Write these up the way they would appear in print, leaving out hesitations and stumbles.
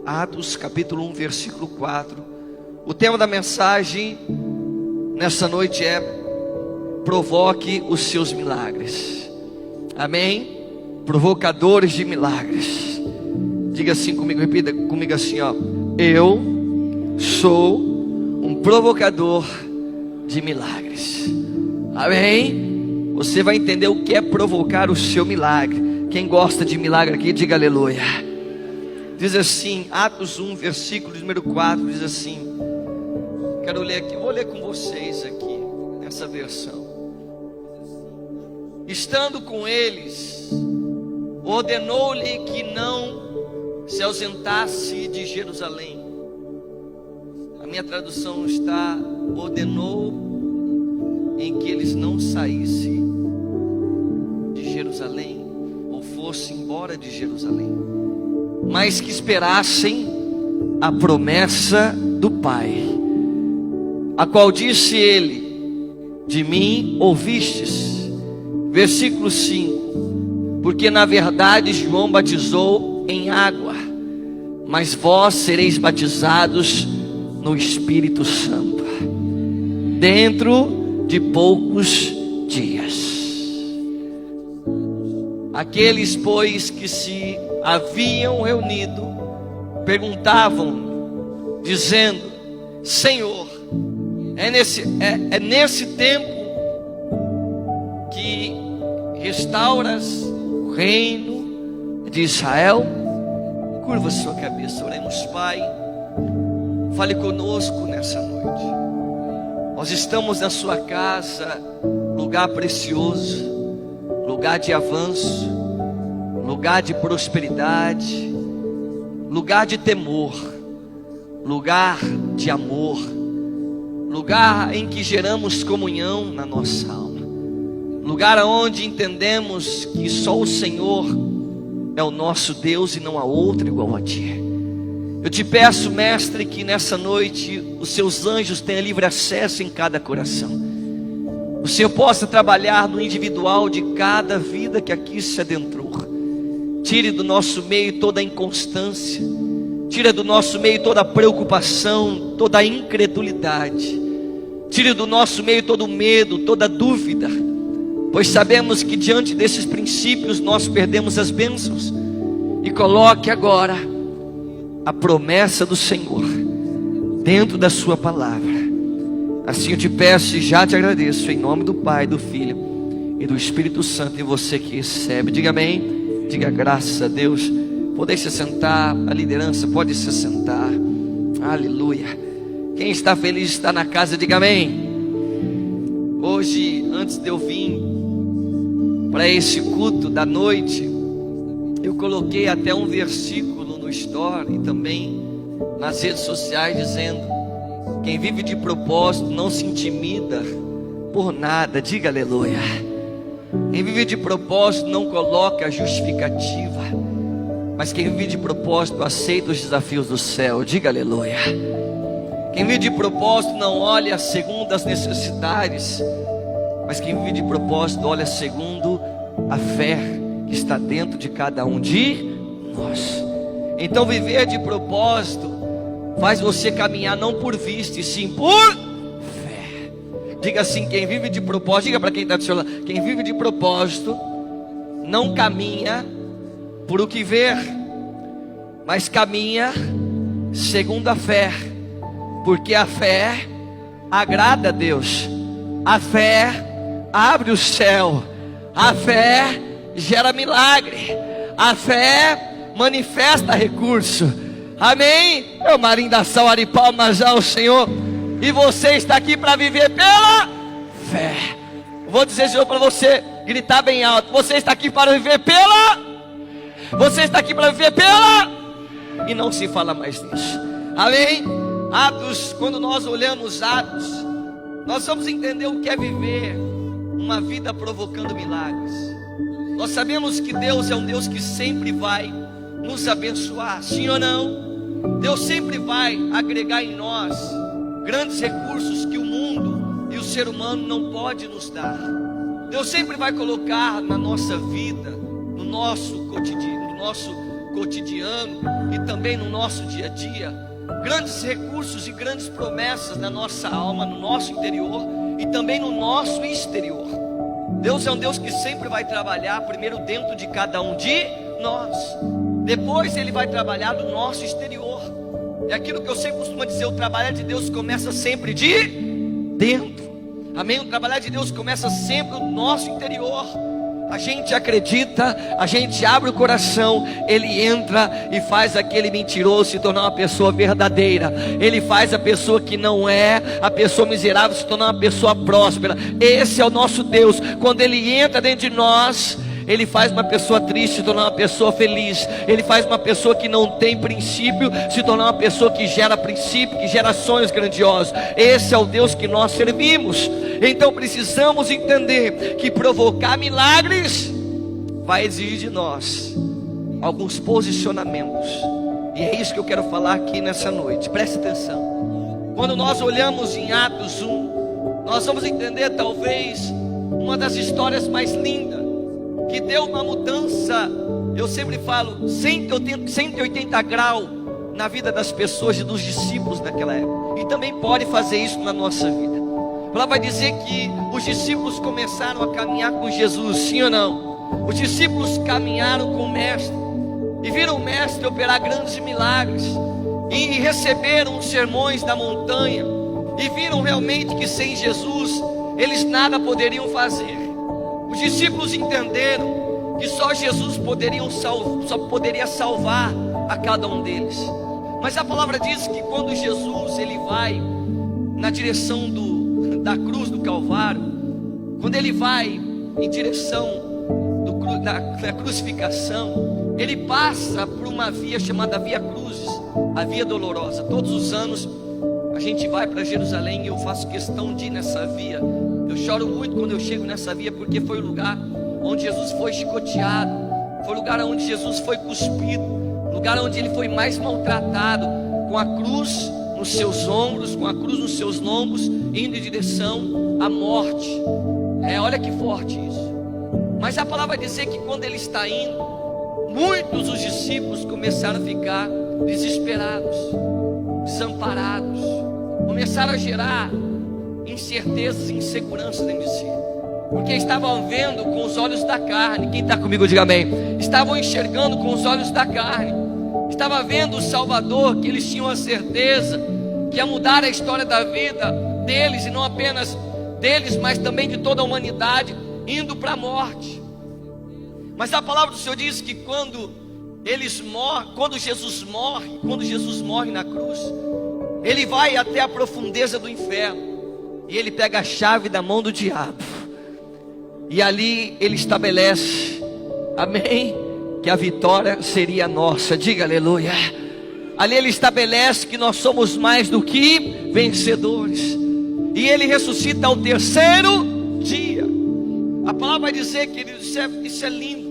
Atos capítulo 1, versículo 4. O tema da mensagem nessa noite é: provoque os seus milagres. Amém? Provocadores de milagres. Diga assim comigo, repita comigo assim, ó: eu sou um provocador de milagres. Amém? Você vai entender o que é provocar o seu milagre. Quem gosta de milagre aqui, diga aleluia. Diz assim, Atos 1, versículo número 4, diz assim. Quero ler aqui, vou ler com vocês aqui, nessa versão. Estando com eles, ordenou-lhe que não se ausentasse de Jerusalém. A minha tradução está: ordenou em que eles não saíssem de Jerusalém, ou fossem embora de Jerusalém, mas que esperassem a promessa do Pai, a qual disse ele: de mim ouvistes. Versículo 5: porque na verdade João batizou em água, mas vós sereis batizados no Espírito Santo dentro de poucos dias. Aqueles, pois, que se haviam reunido perguntavam, dizendo: Senhor, é nesse tempo que restauras o reino de Israel? Curva sua cabeça, oremos. Pai, fale conosco nessa noite. Nós estamos na sua casa, lugar precioso, lugar de avanço, lugar de prosperidade, lugar de temor, lugar de amor, lugar em que geramos comunhão na nossa alma, lugar onde entendemos que só o Senhor é o nosso Deus e não há outro igual a Ti. Eu te peço, Mestre, que nessa noite os seus anjos tenham livre acesso em cada coração. O Senhor possa trabalhar no individual de cada vida que aqui se adentrou. Tire do nosso meio toda a inconstância, tire do nosso meio toda a preocupação, toda a incredulidade, tire do nosso meio todo o medo, toda a dúvida, pois sabemos que diante desses princípios nós perdemos as bênçãos. E coloque agora a promessa do Senhor dentro da sua palavra. Assim eu te peço e já te agradeço, em nome do Pai, do Filho e do Espírito Santo. E você que recebe, diga amém, diga graças a Deus. Pode se sentar, a liderança pode se sentar. Aleluia. Quem está feliz está na casa, diga amém. Hoje, antes de eu vir para esse culto da noite, eu coloquei até um versículo no Story e também nas redes sociais, dizendo: quem vive de propósito não se intimida por nada, diga aleluia. Quem vive de propósito não coloca justificativa, mas quem vive de propósito aceita os desafios do céu, diga aleluia. Quem vive de propósito não olha segundo as necessidades, mas quem vive de propósito olha segundo a fé que está dentro de cada um de nós. Então viver de propósito faz você caminhar não por vista, e sim por fé. Diga assim: quem vive de propósito, diga para quem está do seu lado, quem vive de propósito não caminha por o que vê, mas caminha segundo a fé, porque a fé agrada a Deus, a fé abre o céu, a fé gera milagre, a fé manifesta recurso. Amém? Meu marinho da Saúde, palmas ao Senhor. E você está aqui para viver pela fé. Vou dizer para você gritar bem alto: você está aqui para viver pela. Você está aqui para viver pela. E não se fala mais nisso. Amém? Atos, quando nós olhamos Atos, nós vamos entender o que é viver uma vida provocando milagres. Nós sabemos que Deus é um Deus que sempre vai nos abençoar, sim ou não? Deus sempre vai agregar em nós grandes recursos que o mundo e o ser humano não pode nos dar. Deus sempre vai colocar na nossa vida, no nosso cotidiano, no nosso cotidiano e também no nosso dia a dia, grandes recursos e grandes promessas na nossa alma, no nosso interior e também no nosso exterior. Deus é um Deus que sempre vai trabalhar primeiro dentro de cada um de nós, depois Ele vai trabalhar no nosso exterior. É aquilo que eu sempre costumo dizer: o trabalhar de Deus começa sempre de dentro. Amém? O trabalhar de Deus começa sempre no nosso interior. A gente acredita, a gente abre o coração, Ele entra e faz aquele mentiroso se tornar uma pessoa verdadeira. Ele faz a pessoa que não é, a pessoa miserável, se tornar uma pessoa próspera. Esse é o nosso Deus. Quando Ele entra dentro de nós, Ele faz uma pessoa triste se tornar uma pessoa feliz. Ele faz uma pessoa que não tem princípio se tornar uma pessoa que gera princípio, que gera sonhos grandiosos. Esse é o Deus que nós servimos. Então precisamos entender que provocar milagres vai exigir de nós alguns posicionamentos. E é isso que eu quero falar aqui nessa noite. Preste atenção. Quando nós olhamos em Atos 1, nós vamos entender talvez uma das histórias mais lindas, que deu uma mudança, eu sempre falo, 180 graus na vida das pessoas e dos discípulos naquela época. E também pode fazer isso na nossa vida. Ela vai dizer que os discípulos começaram a caminhar com Jesus, sim ou não? Os discípulos caminharam com o Mestre e viram o Mestre operar grandes milagres, e receberam os sermões da montanha, e viram realmente que sem Jesus eles nada poderiam fazer. Os discípulos entenderam que só Jesus só poderia salvar a cada um deles. Mas a palavra diz que quando Jesus ele vai na direção da cruz do Calvário, quando ele vai em direção da crucificação, ele passa por uma via chamada Via Cruzes, a Via Dolorosa. Todos os anos a gente vai para Jerusalém e eu faço questão de ir nessa via. Eu choro muito quando eu chego nessa via, porque foi o lugar onde Jesus foi chicoteado, foi o lugar onde Jesus foi cuspido, o lugar onde ele foi mais maltratado, com a cruz nos seus ombros, com a cruz nos seus lombos, indo em direção à morte. Olha que forte isso. Mas a palavra vai dizer que quando ele está indo, muitos dos discípulos começaram a ficar desesperados, desamparados, começaram a gerar incertezas e inseguranças dentro de si, porque estavam vendo com os olhos da carne. Quem está comigo diga amém. Estavam enxergando com os olhos da carne, estava vendo o Salvador, que eles tinham a certeza que ia mudar a história da vida deles, e não apenas deles, mas também de toda a humanidade, indo para a morte. Mas a palavra do Senhor diz que quando Jesus morre na cruz, ele vai até a profundeza do inferno, e ele pega a chave da mão do diabo, e ali ele estabelece, amém, que a vitória seria nossa. Diga aleluia. Ali ele estabelece que nós somos mais do que vencedores, e ele ressuscita ao terceiro dia. A palavra vai dizer que isso é lindo.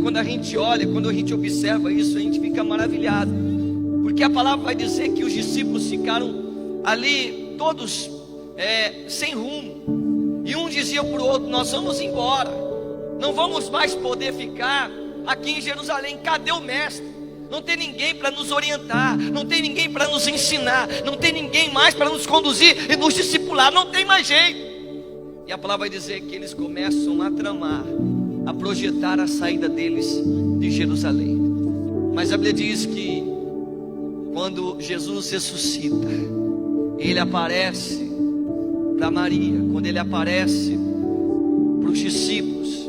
Quando a gente olha, quando a gente observa isso, a gente fica maravilhado, porque a palavra vai dizer que os discípulos ficaram ali todos sem rumo, e um dizia para o outro: nós vamos embora, não vamos mais poder ficar aqui em Jerusalém. Cadê o Mestre? Não tem ninguém para nos orientar, não tem ninguém para nos ensinar, não tem ninguém mais para nos conduzir e nos discipular, não tem mais jeito. E a palavra vai dizer que eles começam a tramar, a projetar a saída deles de Jerusalém. Mas a Bíblia diz que quando Jesus ressuscita, ele aparece para Maria. Quando ele aparece para os discípulos,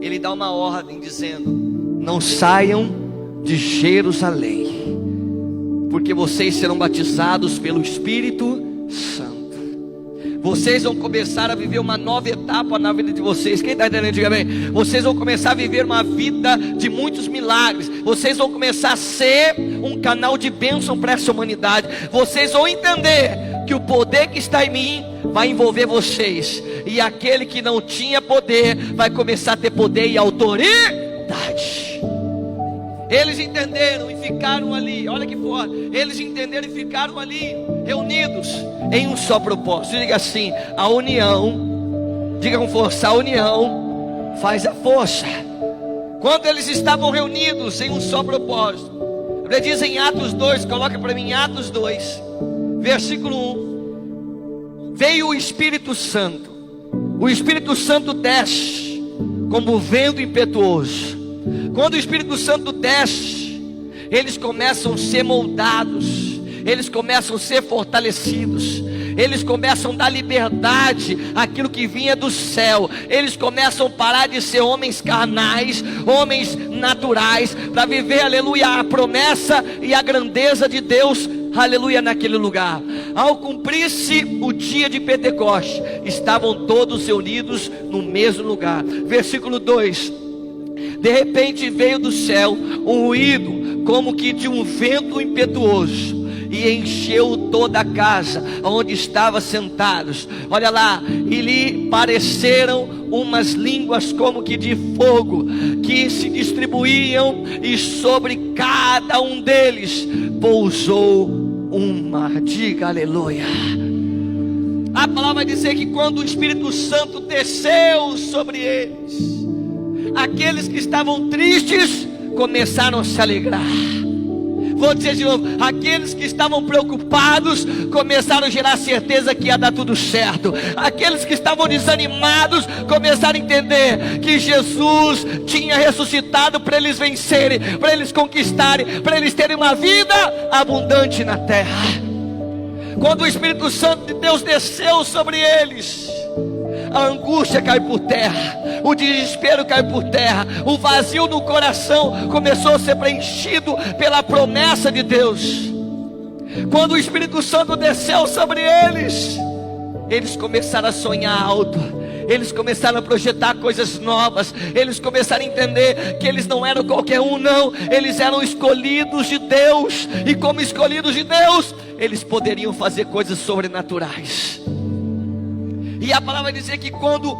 ele dá uma ordem dizendo: não saiam de Jerusalém, porque vocês serão batizados pelo Espírito Santo. Vocês vão começar a viver uma nova etapa na vida de vocês. Quem está entendendo? Diga bem. Vocês vão começar a viver uma vida de muitos milagres. Vocês vão começar a ser um canal de bênção para essa humanidade. Vocês vão entender que o poder que está em mim vai envolver vocês, e aquele que não tinha poder vai começar a ter poder e autoridade. Eles entenderam e ficaram ali. Olha que forte. Eles entenderam e ficaram ali, reunidos em um só propósito. Diga assim: a união, diga com força, a união faz a força. Quando eles estavam reunidos em um só propósito, a Bíblia diz em Atos 2, coloca para mim Atos 2, versículo 1. Veio o Espírito Santo. O Espírito Santo desce como vento impetuoso. Quando o Espírito Santo desce, eles começam a ser moldados, eles começam a ser fortalecidos, eles começam a dar liberdade àquilo que vinha do céu. Eles começam a parar de ser homens carnais, homens naturais, para viver, aleluia, a promessa e a grandeza de Deus, aleluia, naquele lugar. Ao cumprir-se o dia de Pentecoste, estavam todos reunidos no mesmo lugar. Versículo 2: de repente veio do céu um ruído como que de um vento impetuoso, e encheu toda a casa onde estavam sentados. Olha lá, e lhe pareceram umas línguas como que de fogo, que se distribuíam, e sobre cada um deles pousou uma. Diga aleluia. A palavra vai dizer que quando o Espírito Santo desceu sobre eles, aqueles que estavam tristes começaram a se alegrar. Vou dizer de novo, aqueles que estavam preocupados começaram a gerar certeza que ia dar tudo certo. Aqueles que estavam desanimados começaram a entender que Jesus tinha ressuscitado para eles vencerem, para eles conquistarem, para eles terem uma vida abundante na terra. Quando o Espírito Santo de Deus desceu sobre eles, a angústia caiu por terra, o desespero caiu por terra, o vazio no coração começou a ser preenchido pela promessa de Deus. Quando o Espírito Santo desceu sobre eles, eles começaram a sonhar alto, eles começaram a projetar coisas novas, eles começaram a entender que eles não eram qualquer um, não, eles eram escolhidos de Deus, e como escolhidos de Deus, eles poderiam fazer coisas sobrenaturais. E a palavra vai dizer que quando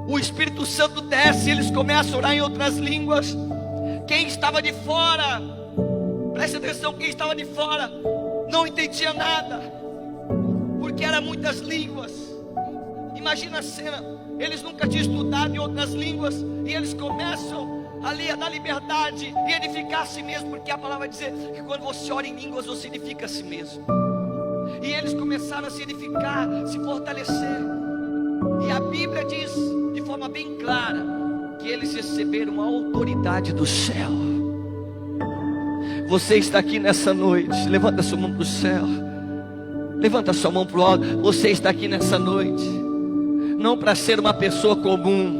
o Espírito Santo desce, eles começam a orar em outras línguas. Quem estava de fora, preste atenção, quem estava de fora não entendia nada, porque eram muitas línguas. Imagina a cena, eles nunca tinham estudado em outras línguas, e eles começam ali a dar liberdade e edificar a si mesmo, porque a palavra vai dizer que quando você ora em línguas, você edifica a si mesmo. E eles começaram a se edificar, se fortalecer. E a Bíblia diz de forma bem clara que eles receberam a autoridade do céu. Você está aqui nessa noite, levanta sua mão para o céu, levanta sua mão para o alto. Você está aqui nessa noite não para ser uma pessoa comum,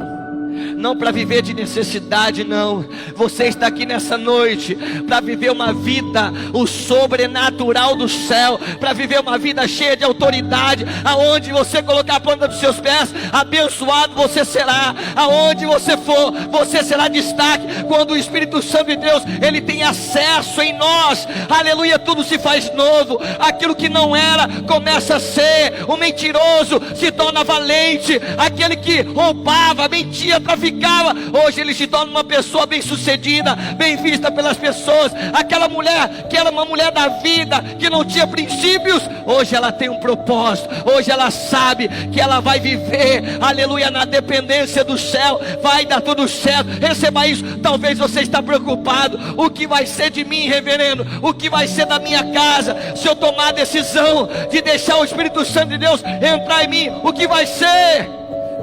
não para viver de necessidade, não. Você está aqui nessa noite para viver uma vida, o sobrenatural do céu, para viver uma vida cheia de autoridade. Aonde você colocar a planta dos seus pés, abençoado você será. Aonde você for, você será destaque. Quando o Espírito Santo de Deus, ele tem acesso em nós, aleluia, tudo se faz novo. Aquilo que não era, começa a ser. O mentiroso se torna valente. Aquele que roubava, mentia, traficava, hoje ele se torna uma pessoa bem sucedida, bem vista pelas pessoas. Aquela mulher que era uma mulher da vida, que não tinha princípios, hoje ela tem um propósito. Hoje ela sabe que ela vai viver, aleluia, na dependência do céu. Vai dar tudo certo, receba isso. Talvez você está preocupado, o que vai ser de mim, reverendo? O que vai ser da minha casa, se eu tomar a decisão de deixar o Espírito Santo de Deus entrar em mim? O que vai ser?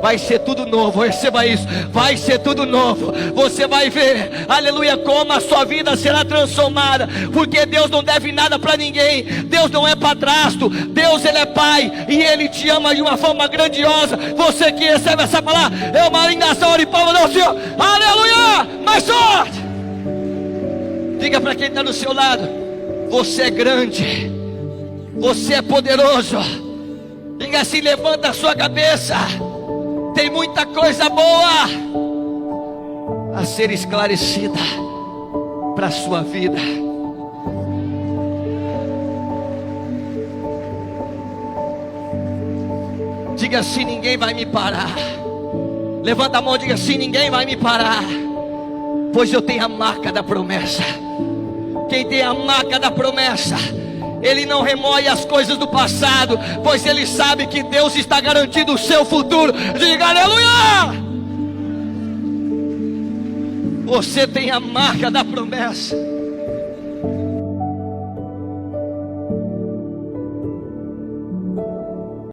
Vai ser tudo novo, receba isso. Vai ser tudo novo. Você vai ver, aleluia, como a sua vida será transformada. Porque Deus não deve nada para ninguém. Deus não é padrasto. Deus, ele é pai, e ele te ama de uma forma grandiosa. Você que recebe essa palavra, é uma linda salva de palmas ao Senhor. Aleluia, mais forte. Diga para quem está do seu lado: você é grande, você é poderoso. Diga assim: levanta a sua cabeça. Tem muita coisa boa a ser esclarecida para a sua vida. Diga assim: ninguém vai me parar. Levanta a mão e diga assim: ninguém vai me parar, pois eu tenho a marca da promessa. Quem tem a marca da promessa, ele não remoe as coisas do passado, pois ele sabe que Deus está garantindo o seu futuro. Diga aleluia! Você tem a marca da promessa.